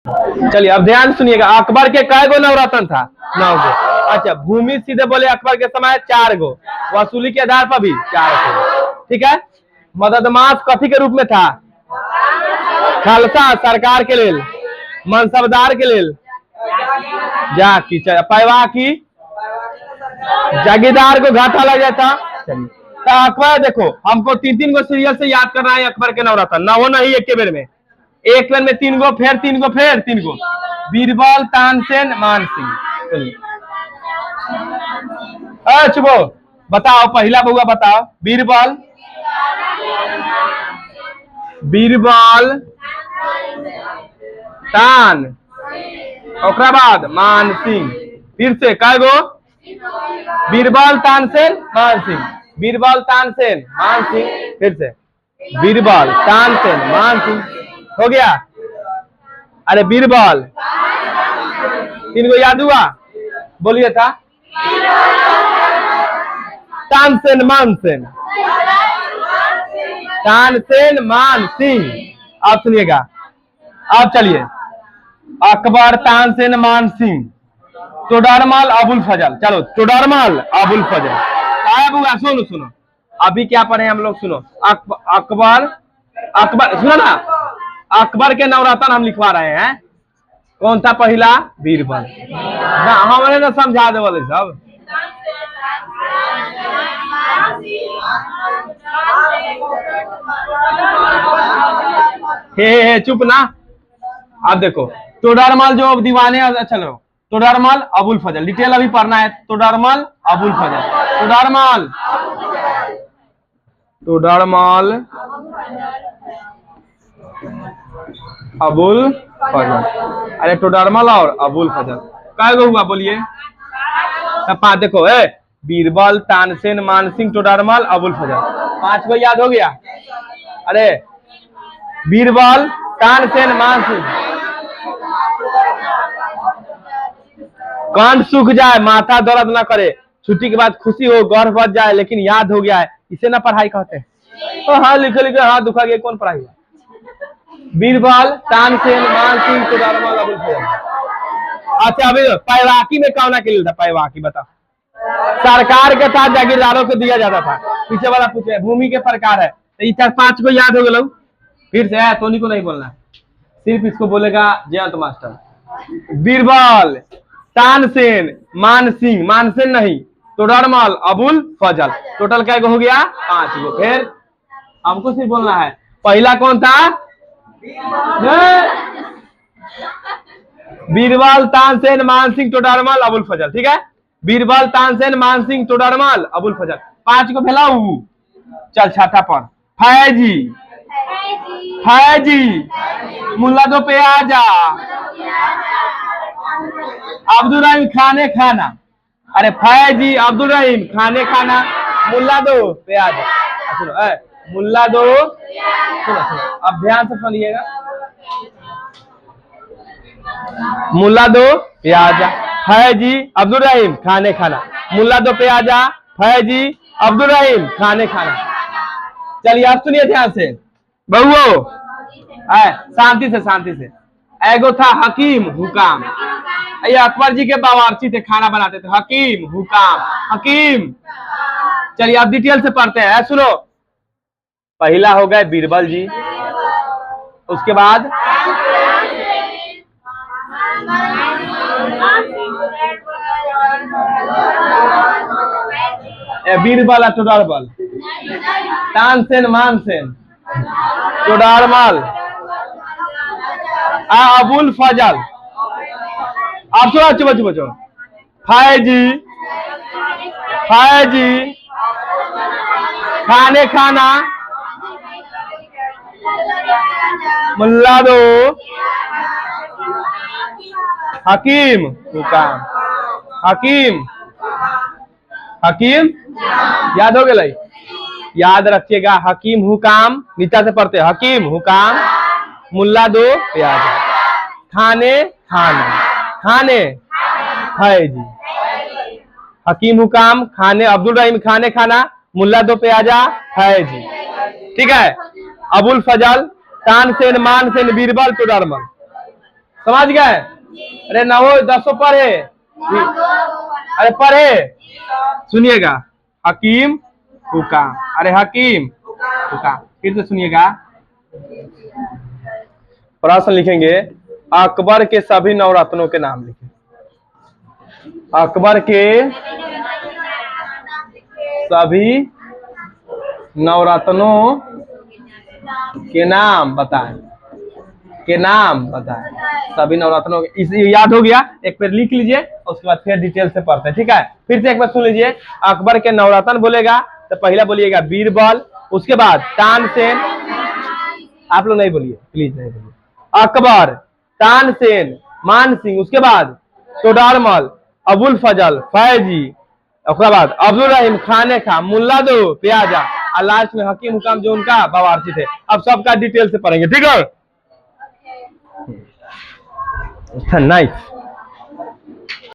चलिए अब ध्यान सुनिएगा, अकबर के कै गो नवरत्न था? 9 गो। अच्छा, भूमि सीधे बोले अकबर के समय 4 गो, वसूली के आधार पर भी 4 गो, ठीक है। मददमाश कथी के रूप में था? खालसा सरकार के लेल, मनसबदार के लेल जाकी, पैवा की जागीरदार को घाटा लग जाता। चलिए तो अकबर देखो, हमको 3-3 गो सीरियल से याद करना है अकबर के नवरत्न, ना हो नहीं एक बेर में, एक बेर में 3 गो, फिर 3 गो, फिर 3 गो। बीरबल, तानसेन, मानसिंह। चुपो, बताओ पहला बउआ बताओ। बीरबल, बीरबल, तान, ओकरा बाद मानसिंह। फिर से कै गो? बीरबल, तानसेन, मानसिंह। बीरबल, तानसेन, मानसिंह। फिर से बीरबल, तानसेन, मानसिंह। हो गया? अरे बीरबल 3 गो याद हुआ? बोलिए था। तानसेन, मानसेन, तानसेन, मानसिंह। अब सुनिएगा, अब चलिए, अकबर, तानसेन, मानसिंह, तोडरमल, अबुल फजल। चलो तोडरमल, अबुल फजल। बुआ सुनो सुनो, अभी क्या पढ़े हम लोग, सुनो। अकबर, अकबर सुनो ना, अकबर के नवरत्न हम लिखवा रहे हैं। कौन था पहला? बीरबल। हमने ना समझा दे वाले सब। हे चुप ना। अब देखो, तोडरमल जो दीवाने, चलो तोडरमल, अबुल फजल, डिटेल अभी पढ़ना है। तोडरमल, अबुल फजल, तोडरमल, तोडरमल, अबुल फजल। अरे तोडरमल और अबुल फजल कै गो हुआ बोलिए? देखो, बीरबल, तानसेन, मानसिंह, तोडरमल, अबुल फजल, 5 गो याद हो गया। अरे बीरबल, तानसेन, मानसिंह। कान सूख जाए, माथा दर्द ना करे, छुट्टी के बाद खुशी हो, गर्व बढ़ जाए, लेकिन याद हो गया है, इसे ना पढ़ाई कहते हैं। तो हाँ लिखे लिखे हाथ दुखा गया, कौन पढ़ाई हुआ? बीरबल, तानसेन, मानसिंह, तोडरमल, अबुल फजल। अच्छा अभी पैवाकी में कौन के लिए था? पैवाकी बताओ। सरकार के साथ जागीरदारों को दिया जाता था। पीछे वाला पूछे, भूमि के प्रकार है, तो ये 4-5 को याद हो गए। फिर से है, टोनी को नहीं बोलना, सिर्फ इसको बोलेगा जयंत मास्टर। बीरबल, तानसेन, मानसिंह, मानसेन नहीं, तोडरमल, अबुल फजल, टोटल क्या हो गया? 5 गो। फिर हमको सिर्फ बोलना है, पहला कौन था? बीरबल, तानसेन, मानसिंह, तोडरमल, अबुल फजल, ठीक है। बीरबल, तानसेन, मानसिंह, तोडरमल, अबुल फजल, 5 को फैलाऊ। चल छठा पर, फैजी, फैजी, मुल्ला दो पे आजा, अब्दुल रहीम, खाने खाना। अरे फैजी, अब्दुल रहीम, खाने खाना, मुल्ला दो पे आजा। सुनो, मुल्ला दो, सुनो सुनो, अब ध्यान से सुनिएगा। मुल्ला दो पे आजा, फैजी, अब्दुल रहीम, खाने खाना, मुल्ला दो पे आजा, फैजी, अब्दुल रहीम, खाने खाना। चलिए आप सुनिए ध्यान से बहुओ, शांति से, शांति से। एगो था हकीम हुकाम, ये अकबर जी के बावर्ची थे, खाना बनाते थे। हकीम हुकाम, हकीम। चलिए आप डिटेल से पढ़ते हैं, सुनो। पहला हो गए बीरबल जी, उसके बाद बीरबल, तोडरमल, तानसेन, मानसेन, तोडरमल, अबुल फजल। आप सुनो, बच्चों बच्चों, फैजी, फैजी, खाने खाना, मुल्ला दो, हकीम हुकाम, हकीम, हकीम याद हो गया? याद रखिएगा, हकीम हुकाम, नीचा से पढ़ते, हकीम हुकाम, मुल्ला दो प्याज, खाने खाना, खाने फैजी, हकीम हुकाम, खाने अब्दुल रहीम, खाने खाना, मुल्ला दो प्याजा, फैजी, ठीक है। अबुल फजल, तानसेन, मानसेन, बीरबल, तोडरमल। समझ गए? अरे नवो दसो पढ़े, अरे पढ़े, सुनिएगा। हकीम हुकाम, अरे हकीम हुकाम, फिर से सुनिएगा। प्रश्न लिखेंगे, अकबर के सभी नवरत्नों के नाम लिखें। अकबर के सभी नवरत्नों के नाम बताएं, के नाम बताएं, सभी नवरत्नों के। इस याद हो गया, एक बार लिख लीजिए, उसके बाद फिर डिटेल से पढ़ते हैं, ठीक है? फिर से एक बार सुन लीजिए। अकबर के नवरत्न बोलेगा तो पहला बोलिएगा बीरबल, उसके बाद तानसेन, आप लोग नहीं बोलिए प्लीज, नहीं बोलिए। अकबर, तानसेन, मानसिंह, उसके बाद तोडारमल, अबुल फजल, फैजी, उसके बाद अब्दुल रहीम, खाने खा, मुल्ला दो, प्याजा, और लास्ट में हकीम हुकाम जो उनका बावर्ची थे। अब सबका डिटेल से पढ़ेंगे, ठीक है? नाइस।